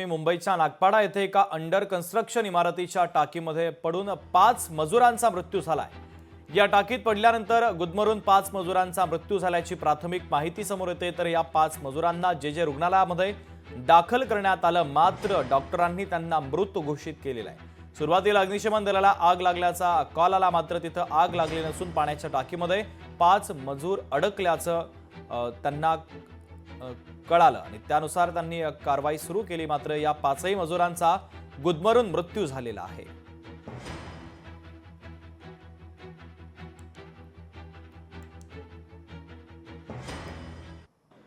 बातमी मुंबईच्या नागपाडा येथे एका अंडर कन्स्ट्रक्शन इमारतीच्या टाकीमध्ये पडून 5 मजुरांचा मृत्यू झालाय। या टाकीत पडल्यानंतर गुदमरून 5 मजुरांचा मृत्यू झाल्याची प्राथमिक माहिती समोर येते। तर या 5 मजुरांना जे रुग्णालयामध्ये दाखल करण्यात आलं, मात्र डॉक्टरांनी त्यांना मृत घोषित केलेलं आहे। सुरुवातीला अग्निशमन दलाला आग लागल्याचा कॉल आला, मात्र तिथं आग लागली नसून पाण्याच्या टाकीमध्ये 5 मजूर अडकल्याचं त्यांना कळालं आणि त्यानुसार त्यांनी कारवाई सुरू केली। मात्र या 5ही मजुरांचा गुदमरून मृत्यू झालेला आहे।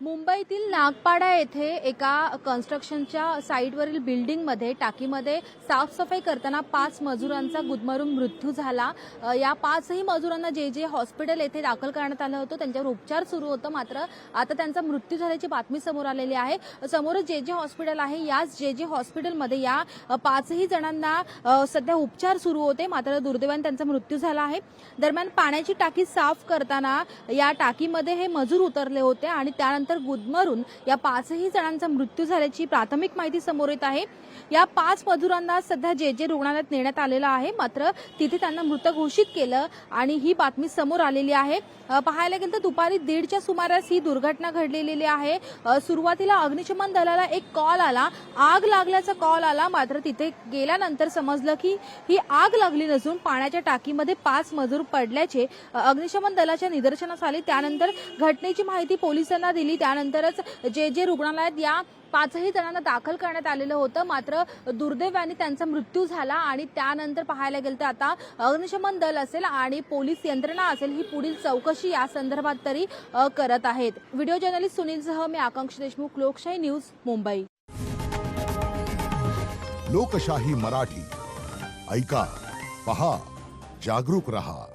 मुंबईतील नागपाडा येथे एका कन्स्ट्रक्शनच्या साईटवरील बिल्डिंगमध्ये टाकीमध्ये साफसफाई करताना 5 मजुरांचा गुदमरून मृत्यू झाला। या 5ही मजुरांना जे हॉस्पिटल येथे दाखल करण्यात आलं होतं, त्यांच्यावर उपचार सुरू होतं, मात्र आता त्यांचा मृत्यू झाल्याची बातमी समोर आलेली आहे। समोर जे हॉस्पिटल आहे, याच जे हॉस्पिटलमध्ये या 5ही जणांना सध्या उपचार सुरू होते, मात्र दुर्दैवाने त्यांचा मृत्यू झाला आहे। दरम्यान पाण्याची टाकी साफ करताना या टाकीमध्ये हे मजूर उतरले होते आणि त्यानंतर गुदमरून या 5ही जणांचा मृत्यू झाल्याची प्राथमिक माहिती समोर येत आहे। या 5 मजुरांना सध्या जे रुग्णालयात नेण्यात आलेलं आहे, मात्र तिथे त्यांना मृत घोषित केलं आणि ही बातमी समोर आलेली आहे। पाहायला गेलं तर दुपारी 1:30च्या सुमारास ही दुर्घटना घडलेली आहे। सुरुवातीला अग्निशमन दलाला एक कॉल आला, आग लागल्याचा कॉल आला, मात्र तिथे गेल्यानंतर समजलं की ही आग लागली नसून पाण्याच्या टाकीमध्ये 5 मजूर पडल्याचे अग्निशमन दलाच्या निदर्शनास आले। त्यानंतर घटनेची माहिती पोलिसांना दिली, त्यानंतरच जे रुग्णालयात या 5ही जणांना दाखल करण्यात आलेलं होतं, मात्र दुर्दैवाने त्यांचा मृत्यू झाला आणि त्यानंतर पाहायला गेलं तर आता अग्निशमन दल असेल आणि पोलीस यंत्रणा असेल ही पुढील चौकशी या संदर्भात तरी करत आहेत। व्हिडिओ जर्नलिस्ट सुनीलसह मी आकांक्षा देशमुख, लोकशाही न्यूज, मुंबई। लोकशाही मराठी ऐका, पहा, जागरूक रहा।